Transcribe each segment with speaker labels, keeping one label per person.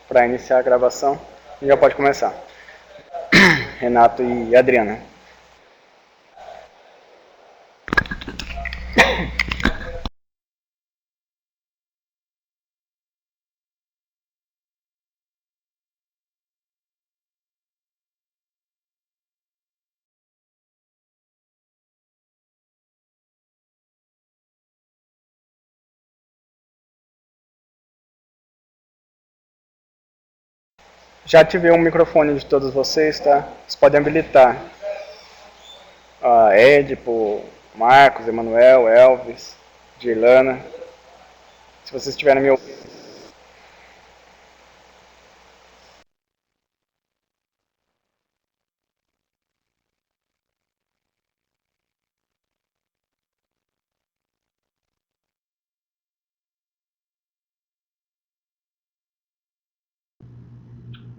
Speaker 1: para iniciar a gravação. E já pode começar. Renato e Adriana. Já ativei o microfone de todos vocês, tá? Vocês podem habilitar. Edipo, Marcos, Emanuel, Elvis, Dirlana. Se vocês estiverem me ouvindo.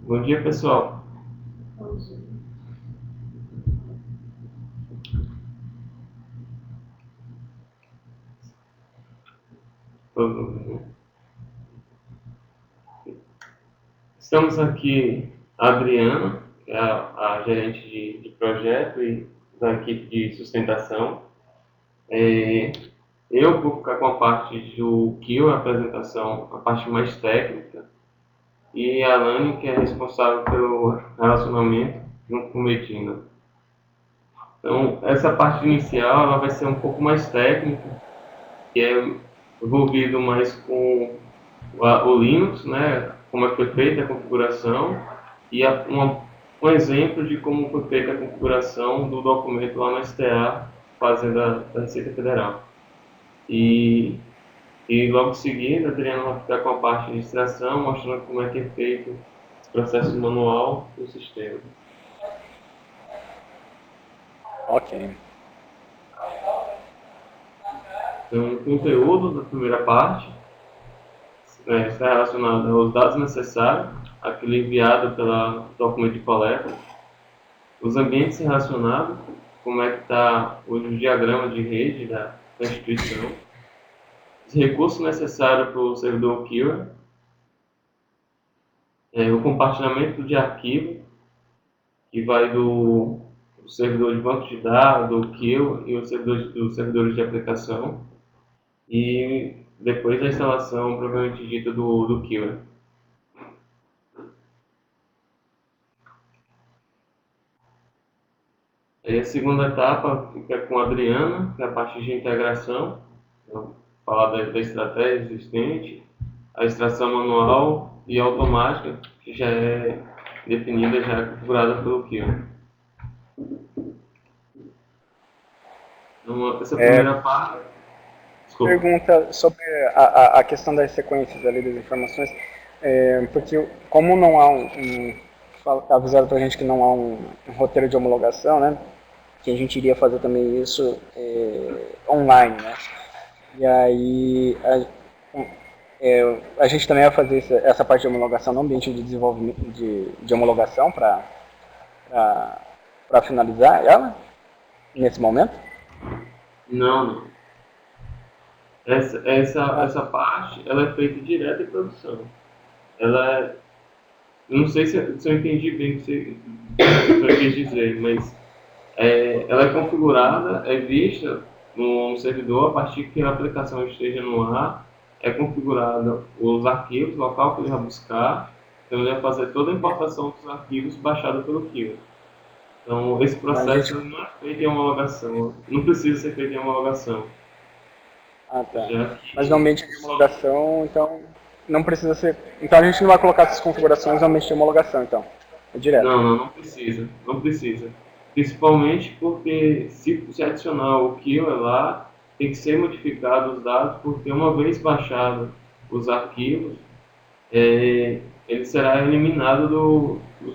Speaker 2: Bom dia, pessoal. Estamos aqui, a Adriana, que é a gerente de projeto e da equipe de sustentação. Eu vou ficar com a parte do Kill, a apresentação, a parte mais técnica, e a Alane, que é responsável pelo relacionamento junto com o Medina. Então, essa parte inicial ela vai ser um pouco mais técnica, que é envolvido mais com o Linux, né, como é que foi feita a configuração, e um exemplo de como foi feita a configuração do documento lá na STA, Fazenda da Receita Federal. E logo em seguida, a Adriana vai ficar com a parte de extração, mostrando como é que é feito esse processo manual do sistema.
Speaker 1: Ok.
Speaker 2: Então, o conteúdo da primeira parte está relacionado aos dados necessários, aquele enviado pela documento de coleta, os ambientes relacionados, como é que está o diagrama de rede da instituição, os recursos necessários para o servidor Kira, o compartilhamento de arquivo, que vai do servidor de banco de dados, do Kill e os servidores de aplicação, e depois a instalação propriamente dita do Kira. A segunda etapa fica com a Adriana, que é a parte de integração, então, falar da estratégia existente, a extração manual e automática, que já é definida, já é configurada pelo Kill. Então, essa primeira parte... Desculpa.
Speaker 1: Pergunta sobre a questão das sequências ali das informações, porque como não há avisaram pra gente que não há um roteiro de homologação, né? Que a gente iria fazer também isso online, né? E aí a gente também vai fazer essa parte de homologação no ambiente de desenvolvimento de homologação para finalizar ela nesse momento?
Speaker 2: Não. Essa parte ela é feita direto em produção. Eu não sei se eu entendi bem o que você quis dizer, mas ela é configurada, é vista no servidor a partir que a aplicação esteja no ar, é configurada os arquivos, o local que ele vai buscar, então ele vai fazer toda a importação dos arquivos baixados pelo Kill. Então esse processo não é feito em homologação, não precisa ser feito em homologação.
Speaker 1: Ah, tá. Mas no ambiente de homologação, então, não precisa ser... Então a gente não vai colocar essas configurações no ambiente de homologação, então. É direto.
Speaker 2: Não precisa. Não precisa. Principalmente porque se adicionar o Kill lá, tem que ser modificado os dados, porque uma vez baixado os arquivos, ele será eliminado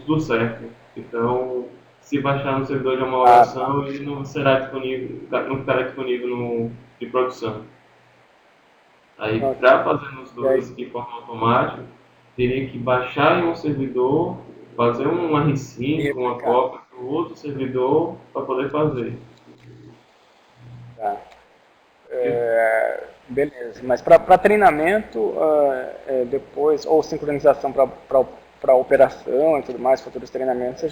Speaker 2: do server. Então, se baixar no servidor de homologação, ele não será disponível, não ficará disponível de produção. Aí, para fazer nos dois de forma automática, teria que baixar em um servidor, fazer um R5, uma cópia para o outro servidor para poder fazer.
Speaker 1: Tá. Beleza, mas para treinamento, depois, ou sincronização para operação e tudo mais, futuros treinamentos,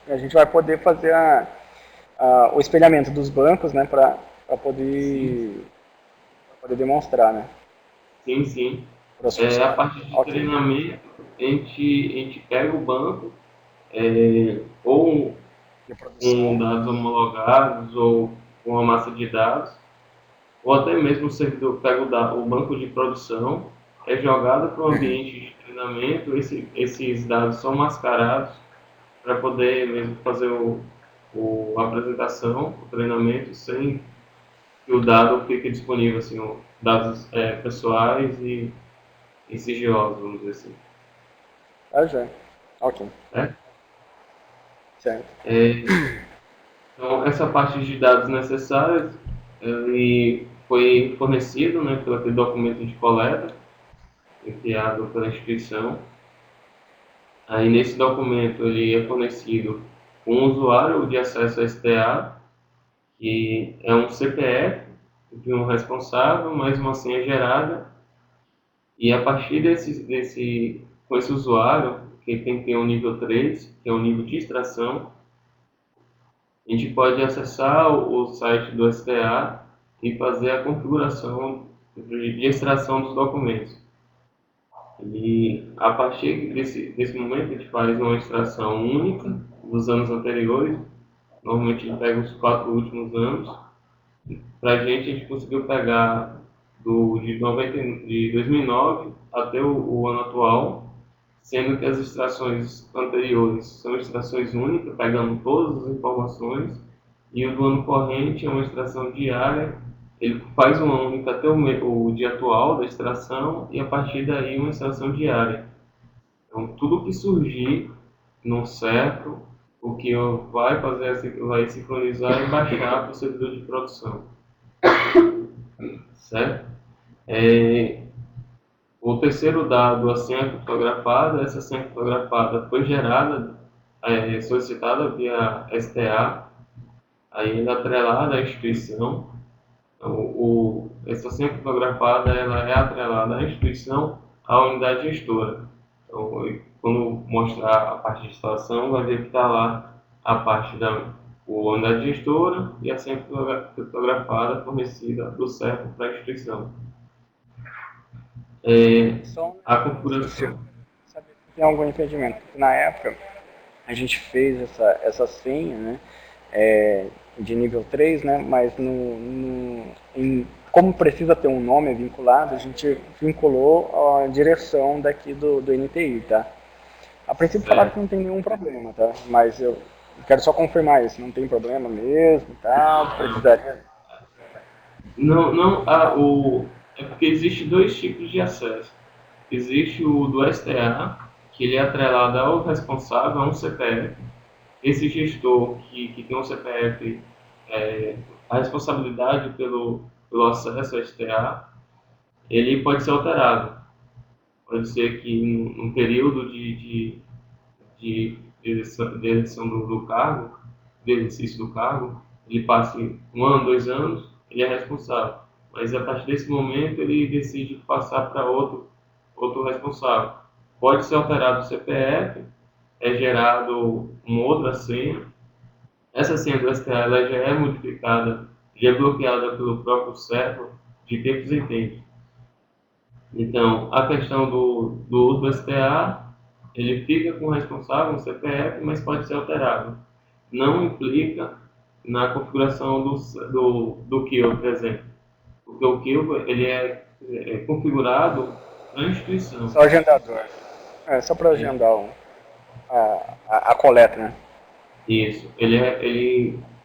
Speaker 1: a gente vai poder fazer o espelhamento dos bancos, né, para
Speaker 2: Sim,
Speaker 1: poder demonstrar, né,
Speaker 2: sim, sim.
Speaker 1: para os
Speaker 2: A
Speaker 1: funcionários.
Speaker 2: parte de
Speaker 1: Ok,
Speaker 2: treinamento, a gente pega o banco, ou
Speaker 1: de
Speaker 2: com
Speaker 1: produção.
Speaker 2: dados homologados, ou com uma massa de dados, ou até mesmo o servidor pega o banco de produção, é jogado para o ambiente de treinamento, esses dados são mascarados para poder mesmo fazer a apresentação, o treinamento, sem que o dado fique disponível, assim, dados pessoais e sigilosos, vamos dizer assim.
Speaker 1: Ah, já. Ok,
Speaker 2: Né?
Speaker 1: certo.
Speaker 2: É, então, essa parte de dados necessários, ele foi fornecido, né, pelo aquele documento de coleta, enviado pela instituição. Aí, nesse documento, ele é fornecido um usuário de acesso a STA, que é um CPF de um responsável, mais uma senha gerada, e a partir com esse usuário, que tem que ter um nível 3, que é o nível de extração, a gente pode acessar o site do STA e fazer a configuração de extração dos documentos. E a partir desse momento, a gente faz uma extração única dos anos anteriores. Normalmente, a gente pega os 4 últimos anos. Para a gente conseguiu pegar de 2009 até o ano atual, sendo que as extrações anteriores são extrações únicas, pegando todas as informações, e o do ano corrente é uma extração diária. Ele faz uma única até o dia atual da extração, e a partir daí uma extração diária. Então, tudo que surgir no certo, o que vai fazer vai sincronizar e baixar para o servidor de produção, certo? É, o terceiro dado, a senha criptografada, essa senha criptografada foi gerada, solicitada via STA, aí ela é atrelada à instituição. Então, essa senha criptografada ela é atrelada à instituição, à unidade gestora. Então, quando mostrar a parte de instalação, vai ver que está lá a parte da unidade gestora e a senha criptografada fornecida do certo para a instituição. É,
Speaker 1: Só um
Speaker 2: a
Speaker 1: negócio, se
Speaker 2: configuração.
Speaker 1: saber se tem algum impedimento. Porque na época, a gente fez essa senha, né, de nível 3, né, mas como precisa ter um nome vinculado, a gente vinculou a direção daqui do NTI, tá? A princípio falaram que
Speaker 2: Certo.
Speaker 1: não tem nenhum problema, tá? Mas eu quero só confirmar isso, não tem problema mesmo, tá? Precisaria.
Speaker 2: Não, não, é porque existe dois tipos de acesso. Existe o do STA, que ele é atrelado ao responsável, a um CPF. Esse gestor que tem um CPF, a responsabilidade pelo acesso ao STA, ele pode ser alterado. Pode ser que num período de eleição do cargo, de exercício do cargo, ele passe 1 ano, 2 anos, ele é responsável. Mas a partir desse momento ele decide passar para outro responsável. Pode ser alterado o CPF, é gerado uma outra senha. Essa senha do STA ela já é modificada, já é bloqueada pelo próprio server de tempos em tempos. Então, a questão do uso do STA, ele fica com o responsável, um CPF, mas pode ser alterado. Não implica na configuração do kill, por exemplo. Porque o kill ele é configurado na instituição.
Speaker 1: Só agendador. É, só para
Speaker 2: É,
Speaker 1: agendar a coleta, né?
Speaker 2: isso.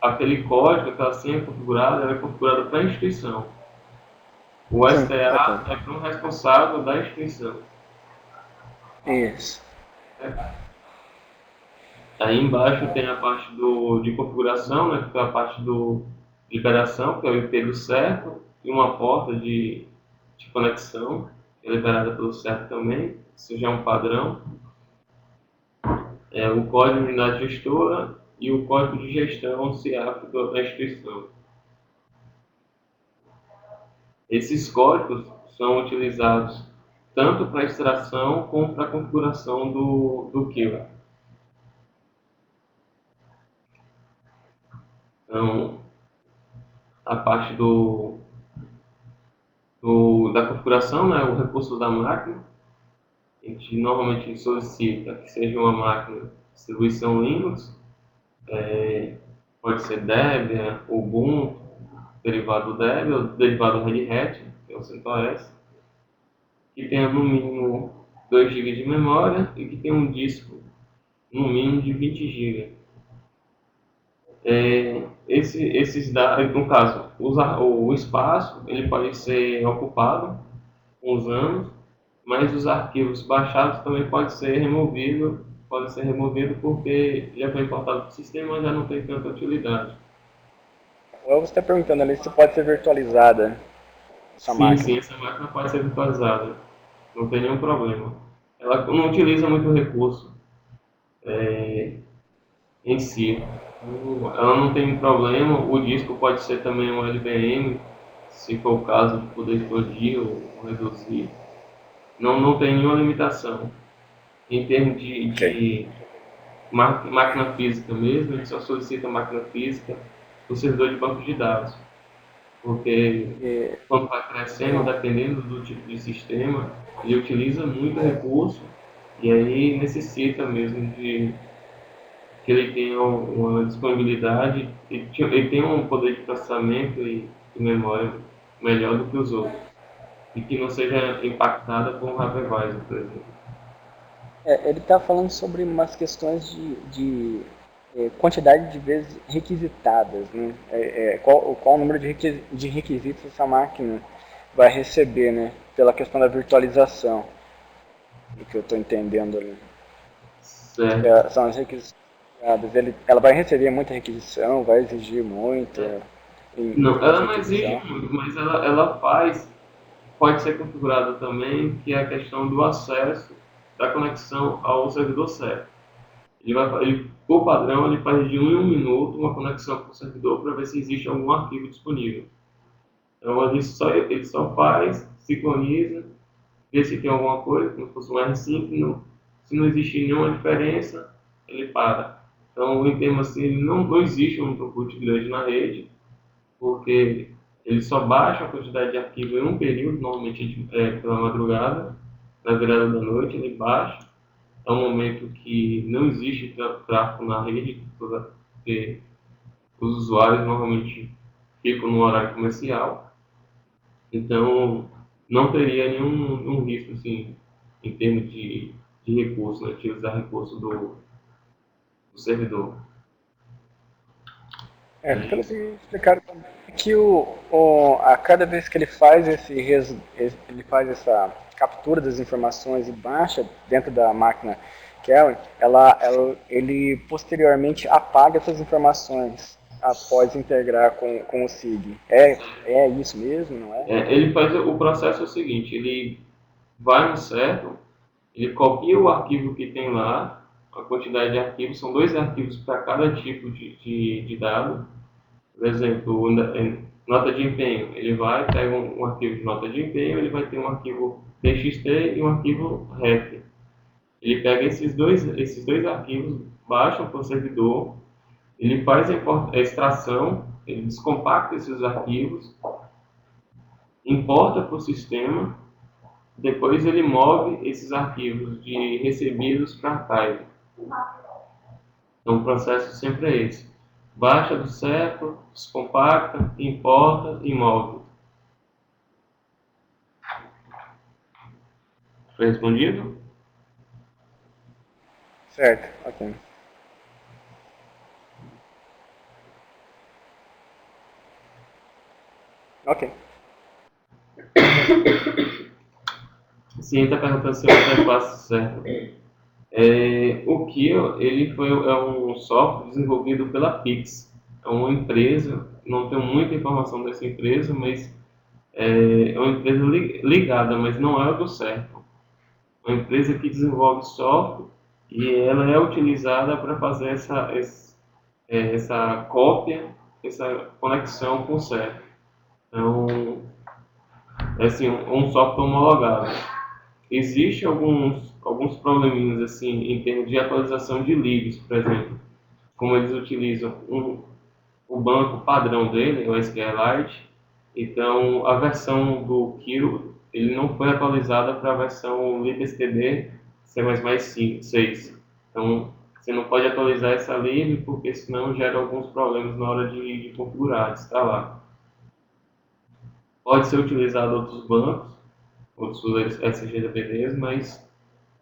Speaker 2: Aquele código, aquela senha configurada, ela é configurada para a instituição. O
Speaker 1: Sim, ok.
Speaker 2: STA é para um responsável da instituição.
Speaker 1: Isso.
Speaker 2: Aí embaixo tem a parte de configuração, né, que é a parte de liberação, que é o IP do certo, e uma porta de conexão, que é liberada pelo certo também, isso já é um padrão. O código de unidade gestora e o código de gestão CIAF da instituição. Esses códigos são utilizados tanto para extração como para configuração do Killer. Então, a parte da configuração, né, o recurso da máquina, a gente normalmente solicita que seja uma máquina de distribuição Linux, pode ser Debian, Ubuntu, derivado Debian, ou derivado Red Hat, que é o CentOS, que tenha no mínimo 2 GB de memória e que tenha um disco no mínimo de 20 GB. Esses dados, no caso, o espaço ele pode ser ocupado com os anos, mas os arquivos baixados também podem ser removidos porque já foi importado para o sistema e já não tem tanta utilidade.
Speaker 1: Ou você está perguntando ali se pode ser virtualizada essa
Speaker 2: Sim,
Speaker 1: máquina.
Speaker 2: sim, essa máquina pode ser virtualizada, não tem nenhum problema. Ela não utiliza muito recurso em si. Ela não tem problema, o disco pode ser também um LVM, se for o caso de poder explodir ou reduzir. Não tem nenhuma limitação. Em termos
Speaker 1: Ok.
Speaker 2: de máquina física mesmo, a gente só solicita máquina física do servidor de banco de dados, porque
Speaker 1: E,
Speaker 2: quando vai crescendo, dependendo do tipo de sistema, ele utiliza muito recurso e aí necessita mesmo de que ele tenha uma disponibilidade, ele tem um poder de processamento e memória melhor do que os outros, e que não seja impactada por um hypervisor, por exemplo.
Speaker 1: ele está falando sobre umas questões de quantidade de vezes requisitadas, né? Qual o número de requisitos essa máquina vai receber, né? Pela questão da virtualização, do que eu estou entendendo ali.
Speaker 2: Certo.
Speaker 1: São as requisições. Ela vai receber muita requisição, vai exigir muita em
Speaker 2: Não,
Speaker 1: termos
Speaker 2: ela
Speaker 1: de
Speaker 2: não exige
Speaker 1: requisição.
Speaker 2: muito, mas ela faz, pode ser configurada também, que é a questão do acesso da conexão ao servidor certo. Por padrão, ele faz de 1 em 1 minuto uma conexão com o servidor para ver se existe algum arquivo disponível. Então, ele só faz, sincroniza, vê se tem alguma coisa, como se fosse um R5, se não existir nenhuma diferença, ele para. Então, em termos assim, não existe um throughput grande na rede, porque ele só baixa a quantidade de arquivo em um período, normalmente pela madrugada, na virada da noite, ele baixa. É um momento que não existe tráfego na rede, porque os usuários normalmente ficam no horário comercial, então não teria nenhum risco assim, em termos de recurso, né, de utilizar recurso do servidor. É
Speaker 1: Pelo que
Speaker 2: isso.
Speaker 1: explicaram também, que a cada vez que ele faz ele faz essa captura das informações e baixa dentro da máquina Keren, ele posteriormente apaga essas informações após integrar com o SIG. É isso mesmo, não é?
Speaker 2: Ele faz o processo é o seguinte, ele vai no certo, ele copia o arquivo que tem lá, a quantidade de arquivos, são 2 arquivos para cada tipo de dado. Por exemplo, nota de empenho, ele vai, pega um arquivo de nota de empenho, ele vai ter um arquivo TXT e um arquivo REF. Ele pega esses dois arquivos, baixa para o servidor, ele faz a extração, ele descompacta esses arquivos, importa para o sistema, depois ele move esses arquivos de recebidos para archive. Então o processo sempre é esse. Baixa do certo, descompacta, importa e move. Foi respondido?
Speaker 1: Certo, ok. Ok.
Speaker 2: Sim, está perguntando se eu interface certo. O Kio, é um software desenvolvido pela Pix. É uma empresa, não tenho muita informação dessa empresa, mas é uma empresa ligada, mas não é o do certo. É uma empresa que desenvolve software e ela é utilizada para fazer essa cópia, essa conexão com o certo. Então, é assim, um software homologado. Existem alguns probleminhas assim, em termos de atualização de libs, por exemplo, como eles utilizam o banco padrão dele, o SQLite, então a versão do Kill ele não foi atualizada para a versão libstd C++6. Então você não pode atualizar essa lib porque senão gera alguns problemas na hora de configurar, de instalar. Pode ser utilizado outros bancos, outros SGDBDs, mas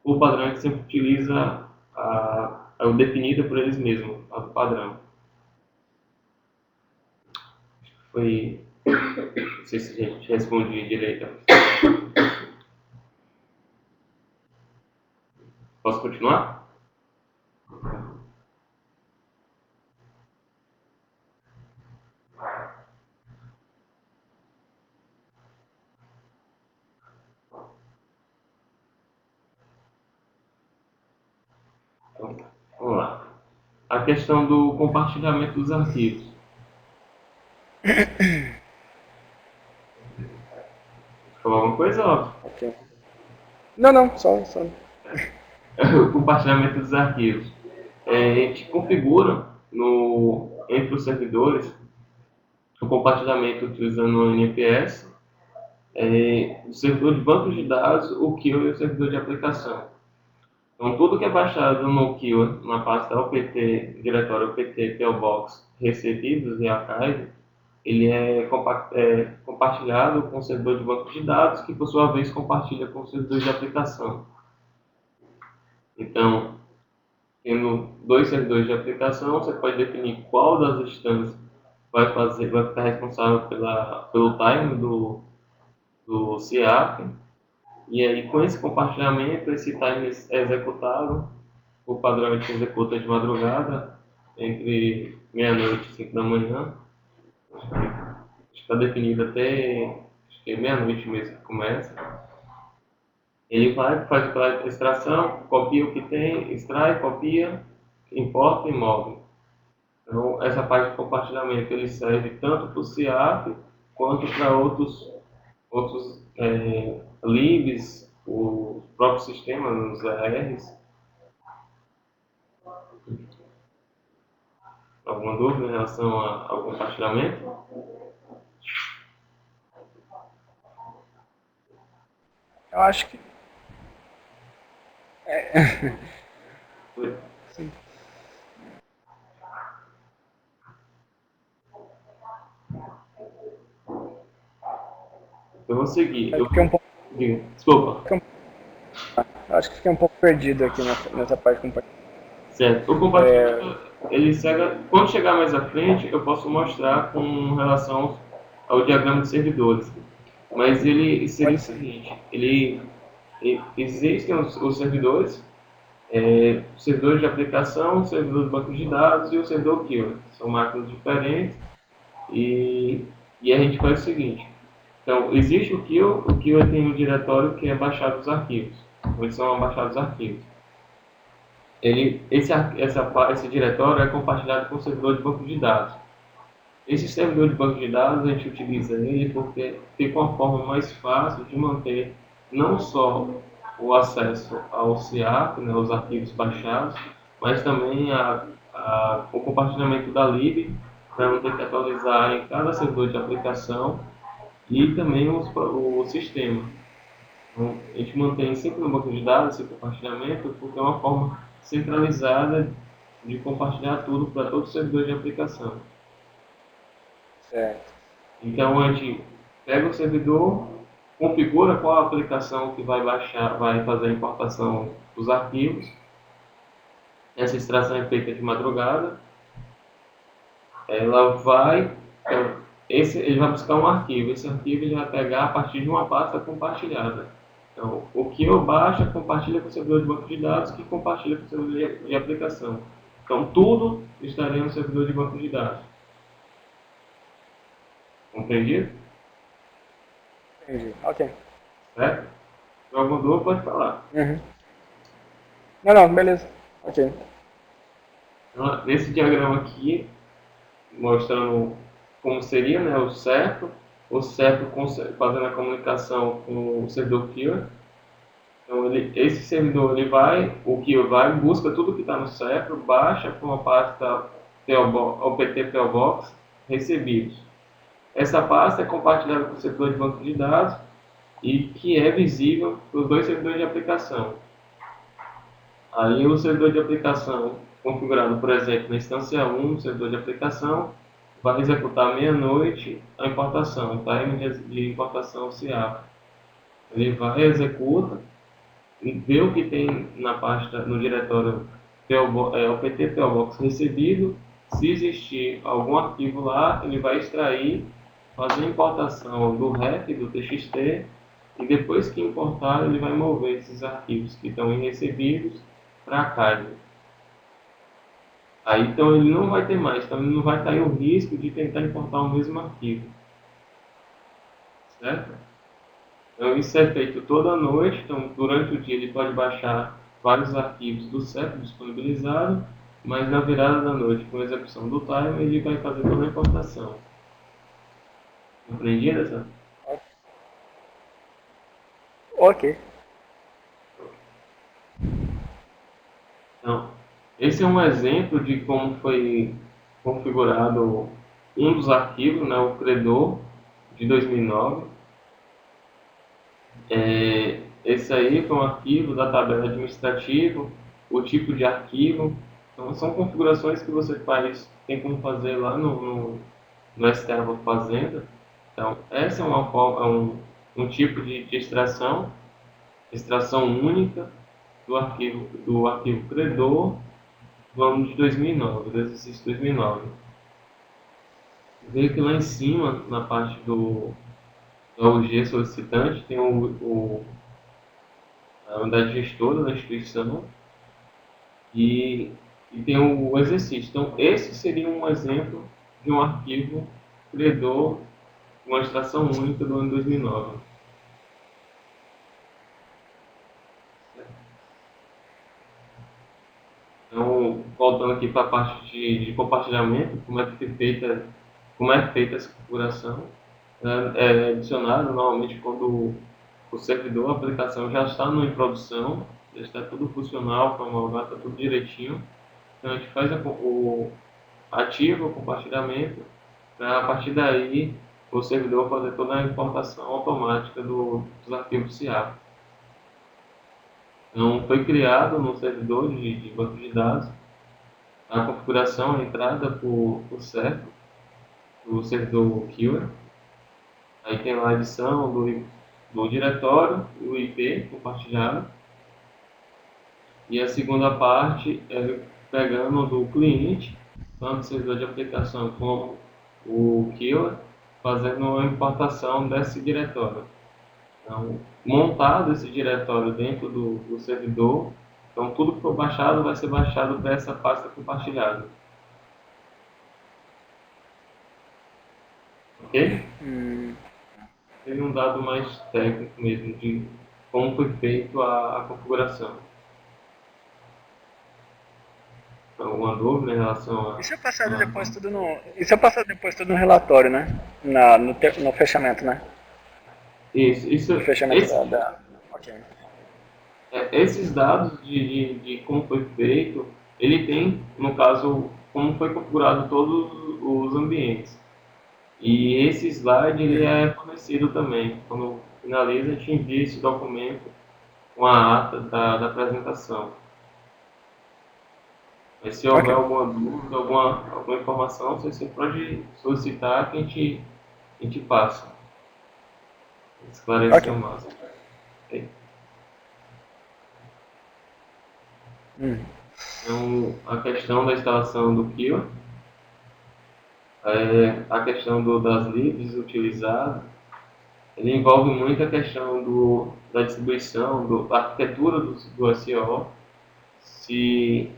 Speaker 2: o padrão a gente sempre utiliza o definido por eles mesmos, a do padrão. Foi. Não sei se a gente respondi direito. Posso continuar? Então, vamos lá. A questão do compartilhamento dos arquivos. Falou alguma coisa, ó?
Speaker 1: Ok. Não, só.
Speaker 2: O compartilhamento dos arquivos. A gente configura entre os servidores o compartilhamento utilizando o NPS, o servidor de bancos de dados, o Kill e o servidor de aplicação. Então, tudo que é baixado no Kill, na pasta OPT, diretório OPT, POBox, recebidos e archive, ele é compartilhado com o servidor de banco de dados, que por sua vez compartilha com o servidor de aplicação. Então, tendo dois servidores de aplicação, você pode definir qual das instâncias vai ficar responsável pelo time do CIAP. E aí, com esse compartilhamento, esse time é executado. O padrão a gente executa de madrugada, entre meia-noite e 5 da manhã. Acho que está definido até meia-noite mesmo que começa. Ele faz aquela extração, copia o que tem, extrai, copia, importa e move. Então, essa parte de compartilhamento ele serve tanto para o CIAP quanto para outros libs, o próprio sistema, nos ERs. Alguma dúvida em relação ao compartilhamento?
Speaker 1: Eu acho que. Sim.
Speaker 2: Eu vou seguir.
Speaker 1: Eu fiquei um pouco.
Speaker 2: Desculpa.
Speaker 1: Acho que fiquei um pouco perdido aqui nessa parte compartilhada.
Speaker 2: Certo. O compartilhamento, ele segue. Quando chegar mais à frente, eu posso mostrar com relação ao diagrama de servidores. Mas ele seria o seguinte: existem os servidores, o servidor de aplicação, o servidor de banco de dados e o servidor killer. São máquinas diferentes e a gente faz o seguinte. Então, existe o Kill tem um diretório que é baixado os arquivos, onde são baixados os arquivos. Esse diretório é compartilhado com o servidor de banco de dados. Esse servidor de banco de dados a gente utiliza ele porque fica uma forma mais fácil de manter não só o acesso ao CIAP, né, os arquivos baixados, mas também o compartilhamento da lib, para não ter que atualizar em cada servidor de aplicação e também o sistema. Então, a gente mantém sempre no banco de dados esse compartilhamento porque é uma forma centralizada de compartilhar tudo para todo servidor de aplicação.
Speaker 1: Certo.
Speaker 2: Então a gente pega o servidor, configura qual a aplicação que vai baixar, vai fazer a importação dos arquivos. Essa extração é feita de madrugada. Ela vai, ele vai buscar um arquivo. Esse arquivo ele vai pegar a partir de uma pasta compartilhada. Então, o que eu baixo compartilha com o servidor de banco de dados, que compartilha com o servidor de aplicação. Então, tudo estaria no servidor de banco de dados. Compreendido?
Speaker 1: Entendi. Ok.
Speaker 2: Certo? Se alguma dúvida, pode falar.
Speaker 1: Uhum. Não, beleza. Ok.
Speaker 2: Então, nesse diagrama aqui, mostrando como seria, né, o certo, o CEP fazendo a comunicação com o servidor Killer. Então, esse servidor, o Killer vai, busca tudo que está no CEP, baixa para uma pasta OPT PO Box, recebidos. Essa pasta é compartilhada com o servidor de banco de dados e que é visível para os dois servidores de aplicação. Aí o servidor de aplicação, configurado, por exemplo, na instância 1, o servidor de aplicação, vai executar à meia-noite a importação, o time de importação se abre. Ele vai, executa, e vê o que tem na pasta, no diretório OPT POBox recebido. Se existir algum arquivo lá, ele vai extrair, fazer a importação do REF, do TXT, e depois que importar, ele vai mover esses arquivos que estão em recebidos para a Kaiser. Aí então ele não vai ter mais, então ele não vai ter o risco de tentar importar o mesmo arquivo. Certo? Então isso é feito toda noite, então durante o dia ele pode baixar vários arquivos do CEP disponibilizado, mas na virada da noite, com a execução do timer, ele vai fazer toda a importação. Compreendido essa?
Speaker 1: Ok.
Speaker 2: Então, esse é um exemplo de como foi configurado um dos arquivos, né, o Credor, de 2009. Esse aí foi um arquivo da tabela administrativa, o tipo de arquivo. Então, são configurações que você faz, tem como fazer lá no Externo Fazenda. Então, essa é um tipo de extração única do arquivo credor do ano de 2009, do exercício 2009. Veio que lá em cima, na parte do OG solicitante, tem a unidade gestora da instituição e tem o exercício. Então, esse seria um exemplo de um arquivo credor, uma extração única do ano 2009. Então, voltando aqui para a parte de compartilhamento, como é feita essa configuração, é adicionado normalmente quando o servidor, a aplicação já está em produção, já está tudo funcional, está tudo direitinho. Então a gente faz ativa o compartilhamento, para a partir daí o servidor fazer toda a importação automática dos arquivos CIAP. Então foi criado no servidor de banco de dados a configuração, a entrada por CEP, do servidor Killer. Aí tem lá a edição do diretório e o IP compartilhado. E a segunda parte é pegando do cliente, tanto o servidor de aplicação como o Killer, fazendo a importação desse diretório. Então, montado esse diretório dentro do servidor, então tudo que for baixado vai ser baixado para essa pasta compartilhada. Ok? Teve um dado mais técnico mesmo de como foi feito a configuração. Alguma dúvida em relação a...
Speaker 1: Isso é passado depois tudo no relatório, né? No fechamento, né?
Speaker 2: Isso,
Speaker 1: No fechamento da. Ok.
Speaker 2: esses dados de como foi feito, ele tem, no caso, como foi configurado todos os ambientes. E esse slide ele é fornecido também. Quando finaliza, a gente envia esse documento com a ata da apresentação. Mas se houver alguma dúvida, alguma informação, você pode solicitar que a gente passa. Esclarecer o máximo. Okay. Então, a questão da instalação do Killer, a questão das libs utilizadas, ele envolve muito a questão da distribuição, da arquitetura do SEO. Se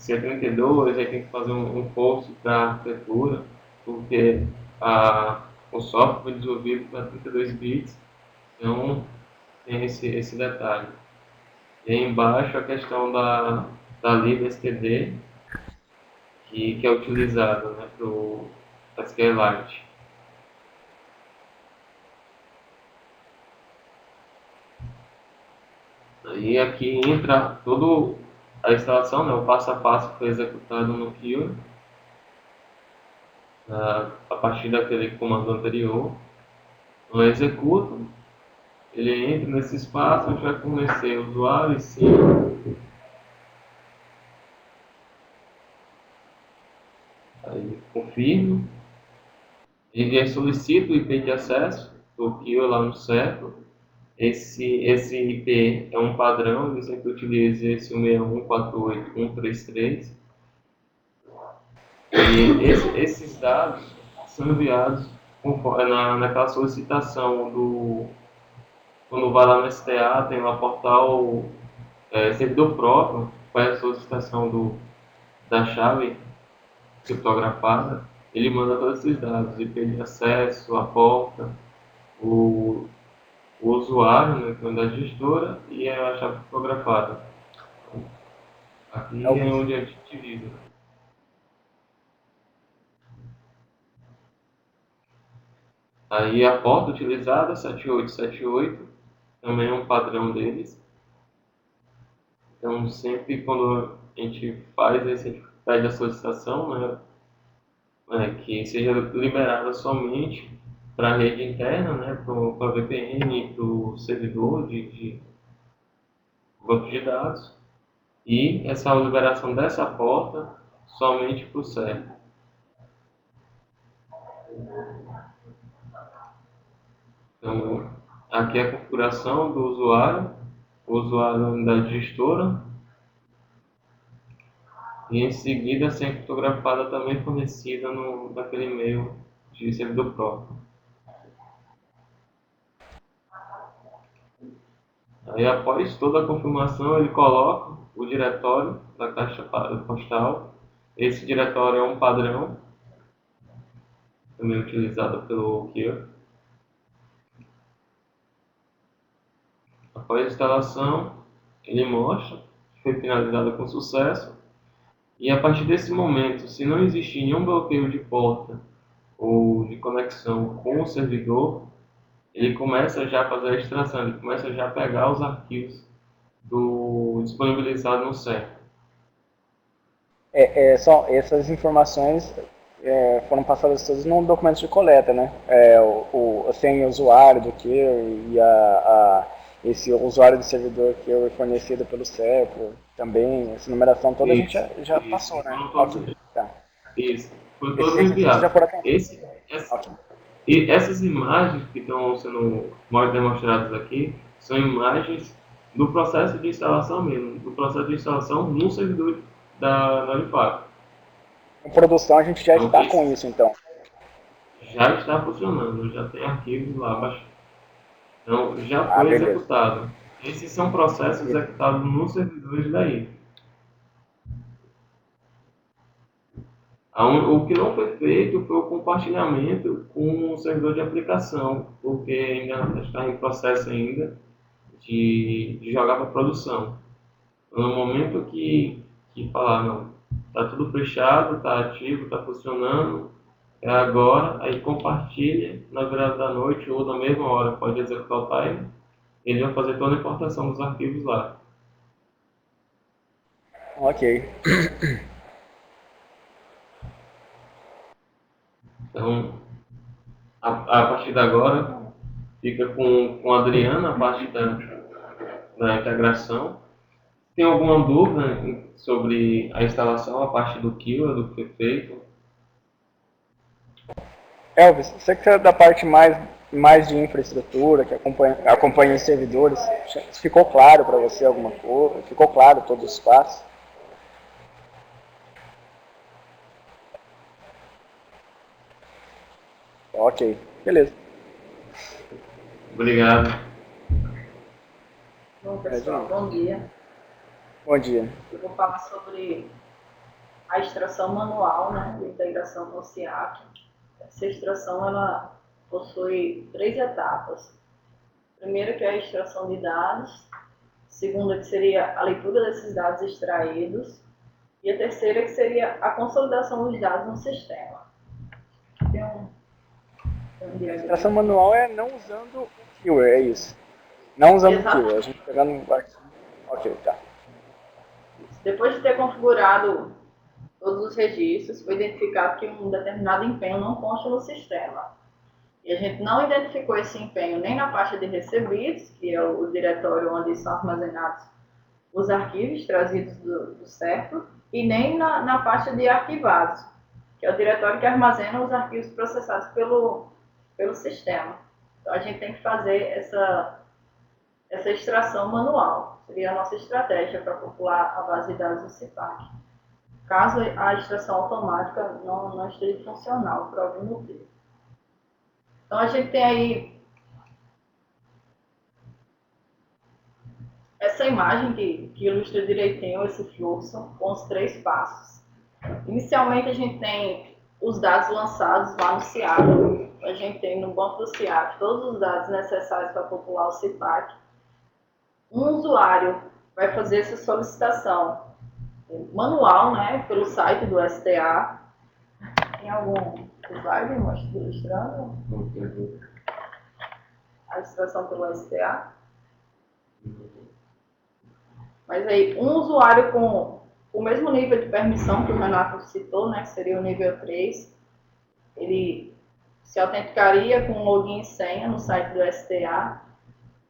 Speaker 2: é 32, aí tem que fazer um post para a arquitetura, porque o software foi desenvolvido para 32 bits, então tem esse detalhe. E aí embaixo a questão da lib std, que é utilizada, né, para o SQLite. Aí aqui entra toda a instalação, né, o passo a passo que foi executado no Kio, a partir daquele comando anterior. Eu executo, ele entra nesse espaço, a gente vai fornecer o usuário e senha. Aí confirmo. Ele solicita o IP de acesso do Kio lá no certo. Esse IP é um padrão, ele sempre utiliza esse 161.48.133. E esses dados são enviados naquela solicitação quando vai lá no STA, tem lá portal servidor próprio, faz a solicitação da chave criptografada, ele manda todos esses dados, IP de acesso, a porta, o, o usuário, né, que é da gestora, e a chave criptografada. Aqui é
Speaker 1: Elvis,
Speaker 2: onde a gente utiliza. Aí a porta utilizada, 7878, também é um padrão deles. Então, sempre quando a gente faz esse, a gente pede a solicitação, né, que seja liberada somente para a rede interna, né, para a VPN, para o servidor de banco de dados, e essa liberação dessa porta somente para o server. Então, aqui é a configuração do usuário, o usuário da unidade gestora, e em seguida a senha criptografada também fornecida naquele e-mail de servidor próprio. Aí após toda a confirmação ele coloca o diretório da caixa postal. Esse diretório é um padrão, também utilizado pelo Kia. Após a instalação, ele mostra que foi finalizado com sucesso. E a partir desse momento, se não existir nenhum bloqueio de porta ou de conexão com o servidor, ele começa já a fazer a extração, ele começa já a pegar os arquivos disponibilizado no server.
Speaker 1: só essas informações foram passadas todas num documento de coleta, né? A senha usuário do que e esse usuário do servidor que é fornecido pelo CEPO, também, essa numeração toda a gente
Speaker 2: Isso,
Speaker 1: já
Speaker 2: isso.
Speaker 1: passou, né?
Speaker 2: Foram
Speaker 1: Ok,
Speaker 2: todos,
Speaker 1: tá.
Speaker 2: isso. Foi
Speaker 1: Esses
Speaker 2: todos
Speaker 1: requisitos já
Speaker 2: enviados.
Speaker 1: foram atendidos.
Speaker 2: Essa,
Speaker 1: Ok.
Speaker 2: e essas imagens que estão sendo mais demonstradas aqui são imagens do processo de instalação mesmo, do processo de instalação no servidor da Unifac.
Speaker 1: Em produção a gente já
Speaker 2: Então,
Speaker 1: está com
Speaker 2: esse
Speaker 1: isso, então.
Speaker 2: já está funcionando, já tem arquivos lá abaixo. Então, já
Speaker 1: Ah,
Speaker 2: foi
Speaker 1: beleza.
Speaker 2: executado. Esses são processos executados nos servidores daí. O que não foi feito foi o compartilhamento com o servidor de aplicação, porque ainda está em processo ainda de jogar para produção. Então, no momento que falar, não, está tudo fechado, está ativo, está funcionando, é agora, aí compartilha na virada da noite ou na mesma hora, pode executar o time, ele vai fazer toda a importação dos arquivos lá.
Speaker 1: Ok.
Speaker 2: Então, a partir de agora, fica com a Adriana a parte da integração. Tem alguma dúvida sobre a instalação, a parte do Kio, do que foi feito?
Speaker 1: Elvis, você que é da parte mais de infraestrutura, que acompanha os servidores, ficou claro para você alguma coisa? Ficou claro todos os passos? Ok, beleza.
Speaker 2: Obrigado.
Speaker 3: Bom,
Speaker 1: É de
Speaker 3: pessoal,
Speaker 1: nada.
Speaker 3: bom dia.
Speaker 1: Bom dia.
Speaker 3: Eu vou falar sobre a extração manual, né, de integração com o SIAC. Essa extração, ela possui 3 etapas. Primeiro, que é a extração de dados. Segunda, que seria a leitura desses dados extraídos. E a terceira, que seria a consolidação dos dados no sistema. Tem um diagrama.
Speaker 1: Extração manual é não usando o keyword, é isso. Não usando o
Speaker 3: Exato.
Speaker 1: keyword, a gente pegando um arquivo. Ok, tá.
Speaker 3: Depois de ter configurado todos os registros, foi identificado que um determinado empenho não consta no sistema. E a gente não identificou esse empenho nem na pasta de recebidos, que é o diretório onde são armazenados os arquivos trazidos do CERCLO, e nem na pasta de arquivados, que é o diretório que armazena os arquivos processados pelo sistema. Então a gente tem que fazer essa extração manual. Seria a nossa estratégia para popular a base de dados do CIPAC. Caso a extração automática não esteja funcional por algum motivo. Então a gente tem aí essa imagem que ilustra direitinho esse fluxo com os 3 passos. Inicialmente a gente tem os dados lançados lá no CIAP. A gente tem no banco do CIAP todos os dados necessários para popular o CIPAC. Um usuário vai fazer essa solicitação manual, né, pelo site do STA. Tem algum slide ilustrando a extração pelo STA? Mas aí, um usuário com o mesmo nível de permissão que o Renato citou, né, que seria o nível 3, ele se autenticaria com login e senha no site do STA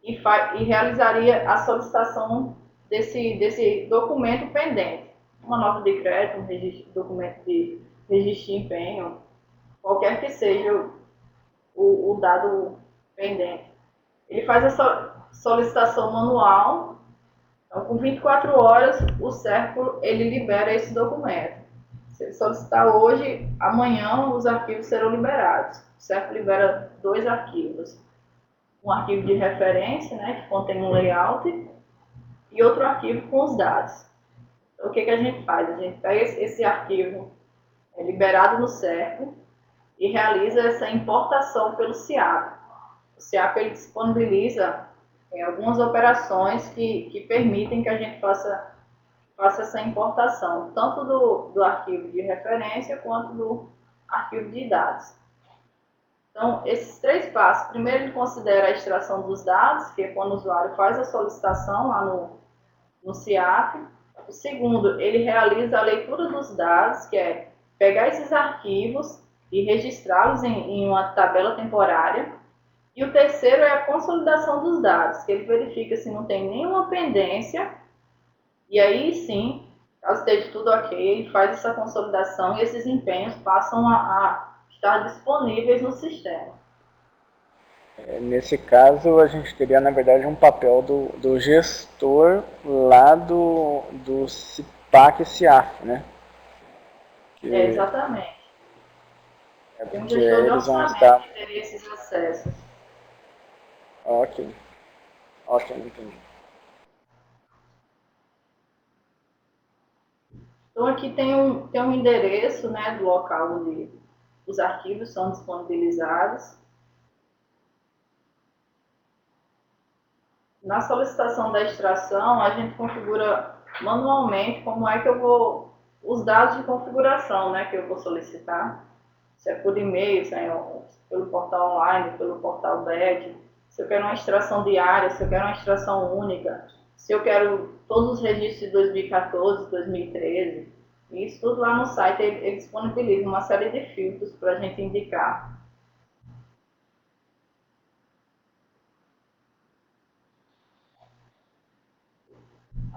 Speaker 3: e realizaria a solicitação desse documento pendente. Uma nota de crédito, um documento de registro de empenho, qualquer que seja o dado pendente. Ele faz essa solicitação manual. Então, com 24 horas, o CERCLO ele libera esse documento. Se ele solicitar hoje, amanhã os arquivos serão liberados. O CERCLO libera 2 arquivos. Um arquivo de referência, né, que contém um layout, e outro arquivo com os dados. Então, o que a gente faz? A gente pega esse arquivo liberado no CERCLO e realiza essa importação pelo CIAP. O CIAP ele disponibiliza algumas operações que permitem que a gente faça essa importação, tanto do arquivo de referência quanto do arquivo de dados. Então, esses 3 passos. Primeiro, ele considera a extração dos dados, que é quando o usuário faz a solicitação lá no CIAP. O segundo, ele realiza a leitura dos dados, que é pegar esses arquivos e registrá-los em uma tabela temporária. E o terceiro é a consolidação dos dados, que ele verifica se não tem nenhuma pendência, e aí sim, caso esteja tudo ok, ele faz essa consolidação e esses empenhos passam a estar disponíveis no sistema.
Speaker 1: Nesse caso, a gente teria, na verdade, um papel do gestor lá do CIPAC CIAF, né?
Speaker 3: Exatamente.
Speaker 1: Porque
Speaker 3: Tem um gestor de
Speaker 1: eles vão
Speaker 3: orçamento
Speaker 1: estar...
Speaker 3: que teria esses acessos.
Speaker 1: Ok, entendi.
Speaker 3: Então aqui tem um endereço, né, do local onde os arquivos são disponibilizados. Na solicitação da extração, a gente configura manualmente como é que eu vou... os dados de configuração, né, que eu vou solicitar. Se é por e-mail, se é pelo portal online, pelo portal BED, se eu quero uma extração diária, se eu quero uma extração única, se eu quero todos os registros de 2014, 2013. Isso tudo lá no site ele disponibiliza uma série de filtros para a gente indicar.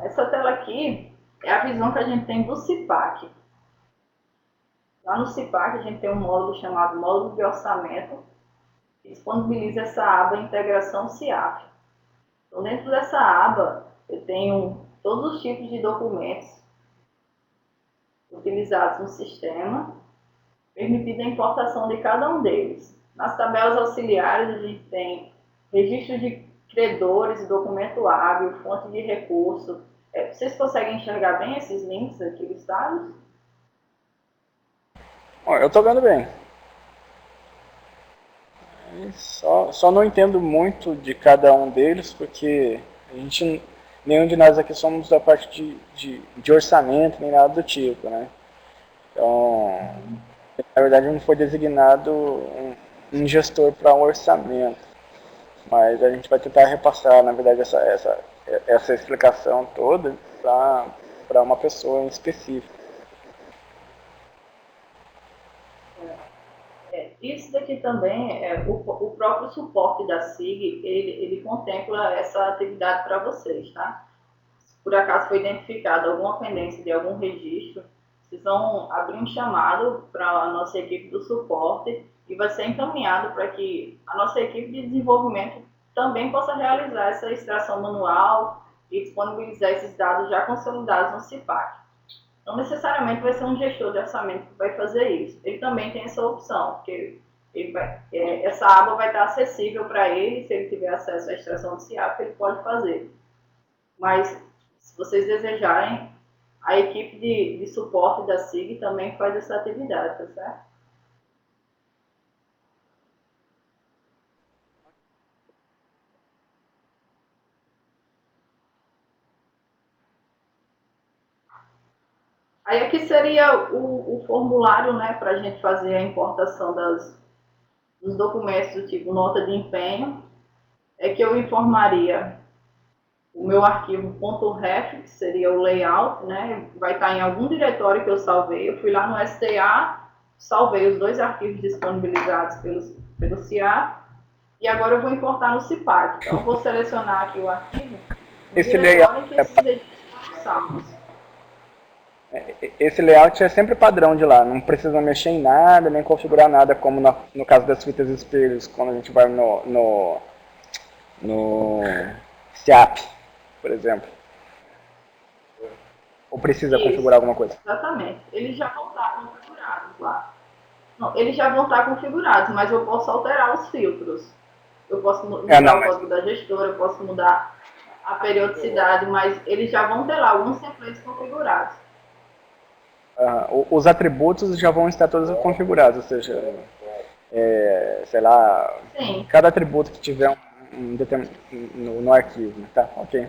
Speaker 3: Essa tela aqui é a visão que a gente tem do CIPAC. Lá no CIPAC a gente tem um módulo chamado módulo de orçamento, que disponibiliza essa aba integração CIAF. Então, dentro dessa aba, eu tenho todos os tipos de documentos utilizados no sistema, permitida a importação de cada um deles. Nas tabelas auxiliares, a gente tem registro de credores, documento hábil, fonte de recurso. Vocês conseguem enxergar bem esses links aqui listados?
Speaker 1: Bom, eu estou vendo bem. Só não entendo muito de cada um deles, porque nenhum de nós aqui somos da parte de orçamento, nem nada do tipo, né? Então, na verdade não foi designado um gestor para um orçamento, mas a gente vai tentar repassar, na verdade, essa explicação toda para uma pessoa em específico.
Speaker 3: Isso daqui também, o próprio suporte da SIG, ele contempla essa atividade para vocês, tá? Se por acaso foi identificada alguma pendência de algum registro, vocês vão abrir um chamado para a nossa equipe do suporte e vai ser encaminhado para que a nossa equipe de desenvolvimento também possa realizar essa extração manual e disponibilizar esses dados já consolidados no CIPAC. Não necessariamente vai ser um gestor de orçamento que vai fazer isso. Ele também tem essa opção, porque essa aba vai estar acessível para ele, se ele tiver acesso à extração do CIAP, ele pode fazer. Mas, se vocês desejarem, a equipe de suporte da SIG também faz essa atividade, tá certo? Aí aqui seria o formulário, né, para a gente fazer a importação dos documentos do tipo nota de empenho, é que eu informaria o meu arquivo .ref, que seria o layout, né, vai estar em algum diretório que eu salvei. Eu fui lá no STA, salvei os 2 arquivos disponibilizados pelo CIA, e agora eu vou importar no CIPAC. Então, eu vou selecionar aqui o arquivo,
Speaker 1: Esse layout,
Speaker 3: que esses registros são salvos.
Speaker 1: esse layout é sempre padrão de lá, não precisa mexer em nada, nem configurar nada, como no caso das fitas espelhos, quando a gente vai no SIAP, por exemplo. Ou precisa configurar alguma coisa?
Speaker 3: Exatamente. Eles já vão estar configurados lá. Não, eles já vão estar configurados, mas eu posso alterar os filtros. Eu posso mudar o código da gestora, eu posso mudar a periodicidade, mas eles já vão ter lá alguns templates configurados.
Speaker 1: Os atributos já vão estar todos configurados, ou seja, sei lá,
Speaker 3: Sim.
Speaker 1: cada atributo que tiver no arquivo, tá? Ok.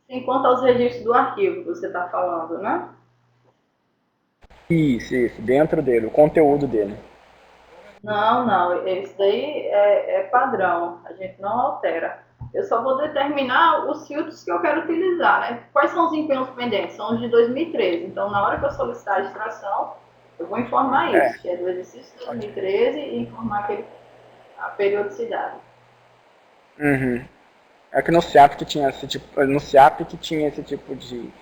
Speaker 3: Sim, quanto aos registros do arquivo que você está falando, né?
Speaker 1: Isso, dentro dele, o conteúdo dele.
Speaker 3: Não, isso daí é padrão, a gente não altera. Eu só vou determinar os filtros que eu quero utilizar, né? Quais são os empenhos pendentes? São os de 2013. Então, na hora que eu solicitar a extração, eu vou informar isso, que é do exercício de 2013 e informar a periodicidade.
Speaker 1: Uhum. É que no SIAP que tinha esse tipo de...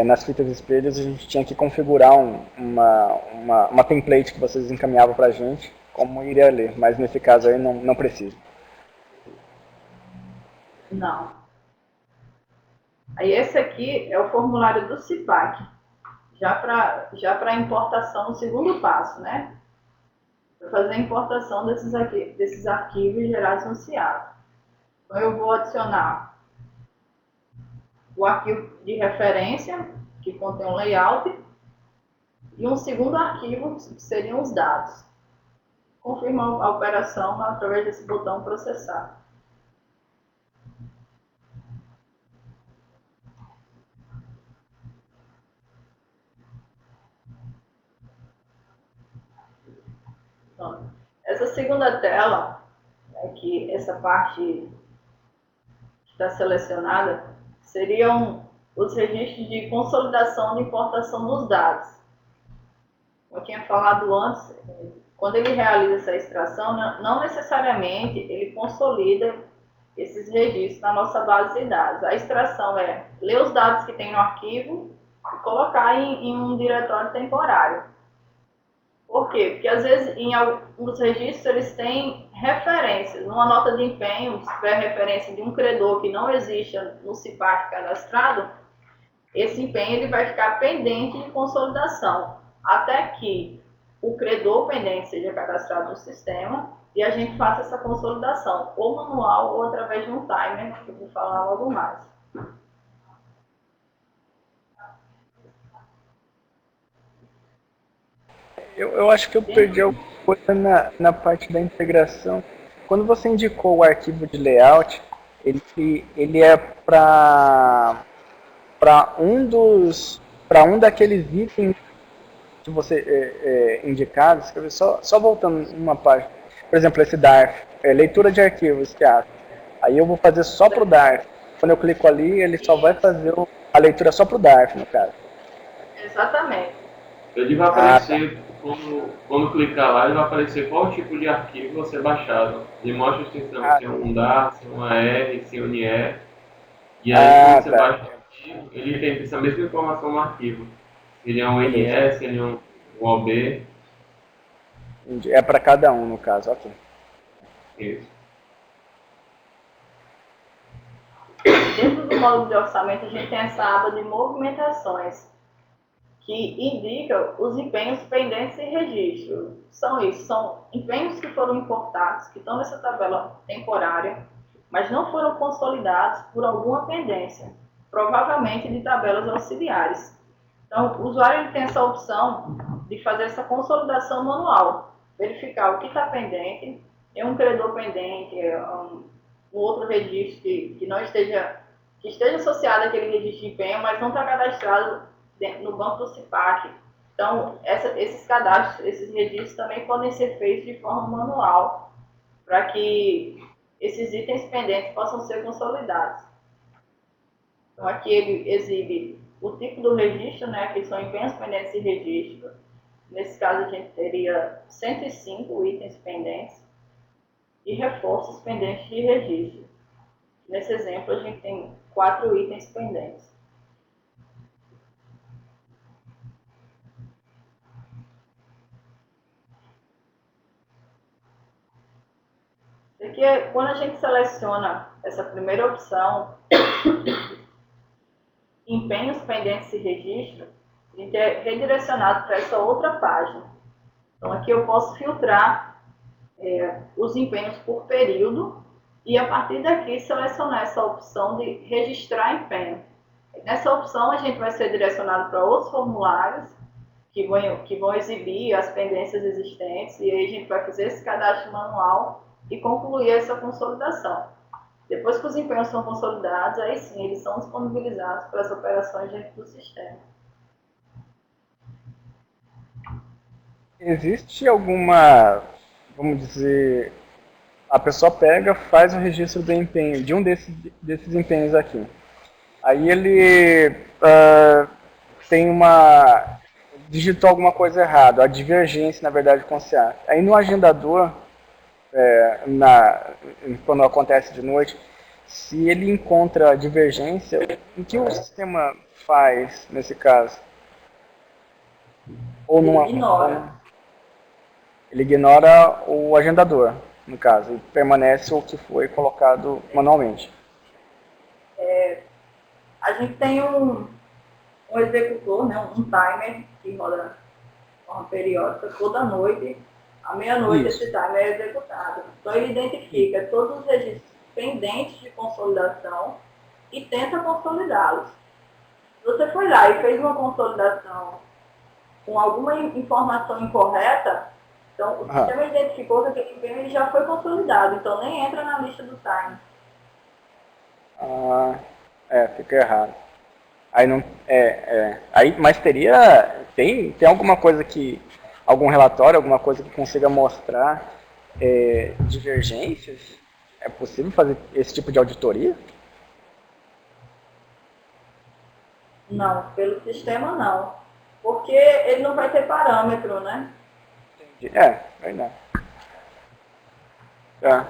Speaker 1: nas fitas espelhos a gente tinha que configurar uma template que vocês encaminhavam pra gente, como iria ler, mas nesse caso aí não precisa.
Speaker 3: Não. Aí esse aqui é o formulário do CIPAC, já para importação no segundo passo, né? Para fazer a importação desses arquivos gerados no CIAP. Então eu vou adicionar o arquivo de referência, que contém um layout, e um segundo arquivo, que seriam os dados. Confirmar a operação através desse botão processar. Então, essa segunda tela, que essa parte que está selecionada, seriam os registros de consolidação de importação dos dados. Como eu tinha falado antes, quando ele realiza essa extração, não necessariamente ele consolida esses registros na nossa base de dados. A extração é ler os dados que tem no arquivo e colocar em um diretório temporário. Por quê? Porque às vezes em alguns registros eles têm referências. Numa nota de empenho, se tiver referência de um credor que não existe no CIPAC cadastrado, esse empenho ele vai ficar pendente de consolidação, até que o credor pendente seja cadastrado no sistema e a gente faça essa consolidação, ou manual ou através de um timer, que eu vou falar logo mais.
Speaker 1: Eu acho que eu perdi alguma coisa na parte da integração. Quando você indicou o arquivo de layout, ele é para um daqueles itens que você indicados. Só voltando uma parte. Por exemplo, esse DARF. leitura de arquivos, que acha. Aí eu vou fazer só para o DARF. Quando eu clico ali, ele só vai fazer a leitura só para o DARF, no caso.
Speaker 3: Exatamente.
Speaker 2: Ele vai
Speaker 1: Ah, tá.
Speaker 2: aparecer, quando clicar lá, ele vai aparecer qual tipo de arquivo você baixado. Ele mostra a extensão,
Speaker 1: Ah,
Speaker 2: se é um DAR, se é um AR, se é um NIE. E aí, quando
Speaker 1: ah,
Speaker 2: você
Speaker 1: tá.
Speaker 2: baixa o arquivo, ele tem essa mesma informação no arquivo. Se ele é um
Speaker 1: Beleza.
Speaker 2: NE, se ele é um OB.
Speaker 1: Entendi. É para cada um, no caso. Ok.
Speaker 2: Isso.
Speaker 3: Dentro do módulo de orçamento, a gente tem essa aba de movimentações, que indica os empenhos pendentes em registro. São isso, são empenhos que foram importados, que estão nessa tabela temporária, mas não foram consolidados por alguma pendência, provavelmente de tabelas auxiliares. Então, o usuário ele tem essa opção de fazer essa consolidação manual, verificar o que está pendente, é um credor pendente, um outro registro que não esteja, que esteja associado àquele registro de empenho, mas não está cadastrado no banco do CIPAC. Então, esses cadastros, esses registros também podem ser feitos de forma manual, para que esses itens pendentes possam ser consolidados. Então, aqui ele exibe o tipo do registro, né, que são empenhos pendentes de registro. Nesse caso, a gente teria 105 itens pendentes e reforços pendentes de registro. Nesse exemplo, a gente tem 4 itens pendentes. Aqui é quando a gente seleciona essa primeira opção, empenhos pendentes de registro, a gente é redirecionado para essa outra página. Então, aqui eu posso filtrar os empenhos por período e, a partir daqui, selecionar essa opção de registrar empenho. Nessa opção, a gente vai ser direcionado para outros formulários que vão exibir as pendências existentes, e aí a gente vai fazer esse cadastro manual e concluir essa consolidação. Depois que os empenhos são consolidados, aí sim, eles são disponibilizados para as operações dentro do sistema.
Speaker 1: Existe alguma, vamos dizer, a pessoa pega, faz o registro do empenho, de um desses empenhos aqui. Aí ele tem digitou alguma coisa errada, a divergência, na verdade, com o CA. Aí no agendador, quando acontece de noite, se ele encontra a divergência, o que o sistema faz nesse caso? Ou
Speaker 3: Ele
Speaker 1: não,
Speaker 3: ignora.
Speaker 1: ele ignora o agendador, no caso, e permanece o que foi colocado manualmente.
Speaker 3: A gente tem um executor, né, um timer que roda de forma periódica toda noite. À meia-noite esse timer é executado. Então ele identifica todos os registros pendentes de consolidação e tenta consolidá-los. Se você foi lá e fez uma consolidação com alguma informação incorreta, então o sistema identificou que aquele empenho ele já foi consolidado, então nem entra na lista do time.
Speaker 1: Fica errado. Aí não, aí, mas tem alguma coisa algum relatório, alguma coisa que consiga mostrar divergências? É possível fazer esse tipo de auditoria?
Speaker 3: Não, pelo sistema não. Porque ele não vai ter parâmetro, né?
Speaker 1: Entendi. Verdade. Tá.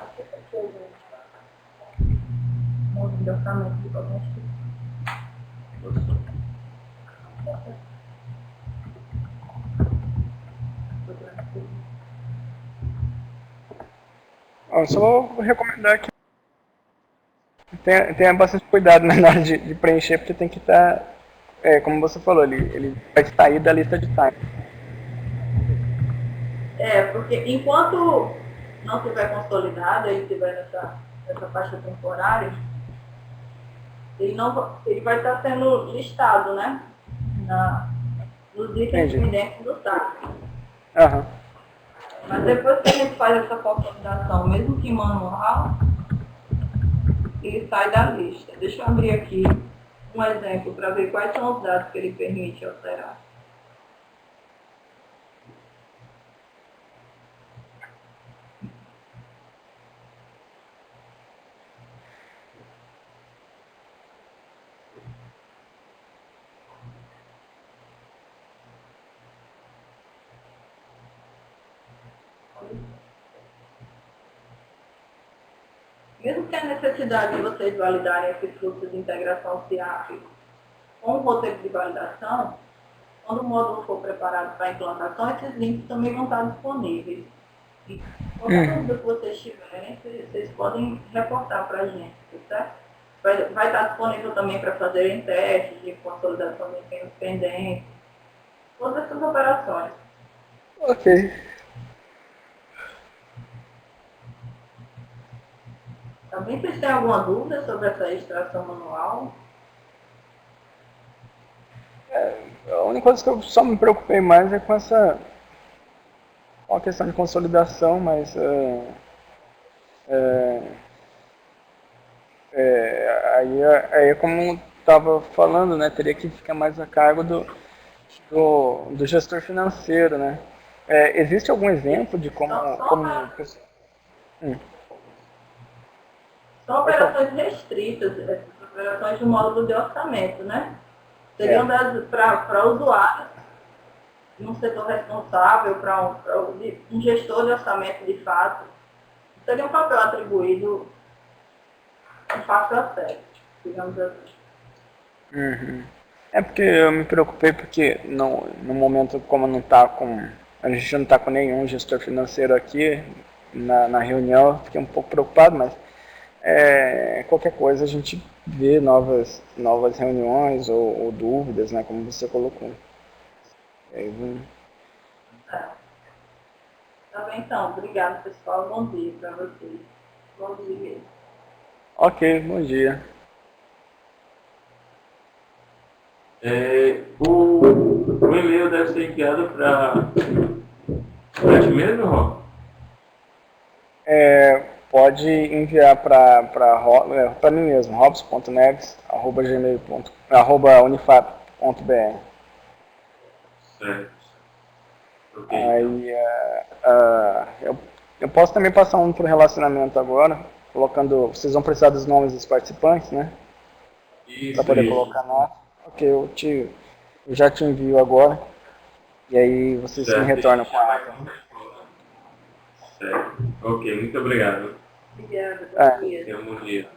Speaker 1: Eu só vou recomendar que tenha bastante cuidado na hora de preencher, porque tem que estar, como você falou, ele vai sair da lista de time.
Speaker 3: Porque enquanto não estiver consolidado, ele estiver nessa faixa temporária, ele vai estar sendo listado, né? Nos itens pendentes do TAC.
Speaker 1: Aham.
Speaker 3: Mas depois que a gente faz essa consolidação, mesmo que manual, ele sai da lista. Deixa eu abrir aqui um exemplo para ver quais são os dados que ele permite alterar. Mesmo que a necessidade de vocês validarem esse fluxo de integração CIAP com o roteiro de validação, quando o módulo for preparado para a implantação, esses links também vão estar disponíveis. E qualquer dúvida que vocês tiverem, vocês podem reportar para a gente, certo? Vai estar disponível também para fazerem testes de consolidação de empenhos pendentes, todas essas operações.
Speaker 1: Ok.
Speaker 3: Também vocês têm alguma dúvida sobre essa extração manual?
Speaker 1: A única coisa que eu só me preocupei mais é com a questão de consolidação, mas aí como estava falando, né, teria que ficar mais a cargo do gestor financeiro, né? Existe algum exemplo de como...
Speaker 3: São operações restritas, essas operações de módulo de orçamento, né? Seriam para usuários, um setor responsável, para um gestor de orçamento de fato. Seria um papel atribuído de fácil acesso, digamos assim.
Speaker 1: Uhum. É porque eu me preocupei porque no momento como não tá com... A gente não está com nenhum gestor financeiro aqui na reunião, eu fiquei um pouco preocupado, mas qualquer coisa a gente vê novas reuniões ou dúvidas, né, como você colocou.
Speaker 3: Tá bem, então. Obrigado, pessoal. Bom dia para vocês. Bom dia mesmo.
Speaker 1: Ok, bom dia.
Speaker 2: O e-mail deve ser enviado para ti mesmo, Ron?
Speaker 1: Pode enviar para mim mesmo, robson.neves@unifap.br.
Speaker 2: Certo. Ok.
Speaker 1: Aí eu posso também passar um para o relacionamento agora, colocando. Vocês vão precisar dos nomes dos participantes, né?
Speaker 2: Isso,
Speaker 1: Para poder
Speaker 2: isso.
Speaker 1: colocar lá. Ok, eu já te envio agora. E aí vocês me retornam com a ata.
Speaker 2: Certo. Ok, muito obrigado.
Speaker 3: Obrigada.
Speaker 1: É.
Speaker 3: Bom dia.
Speaker 2: Tenha um bom dia.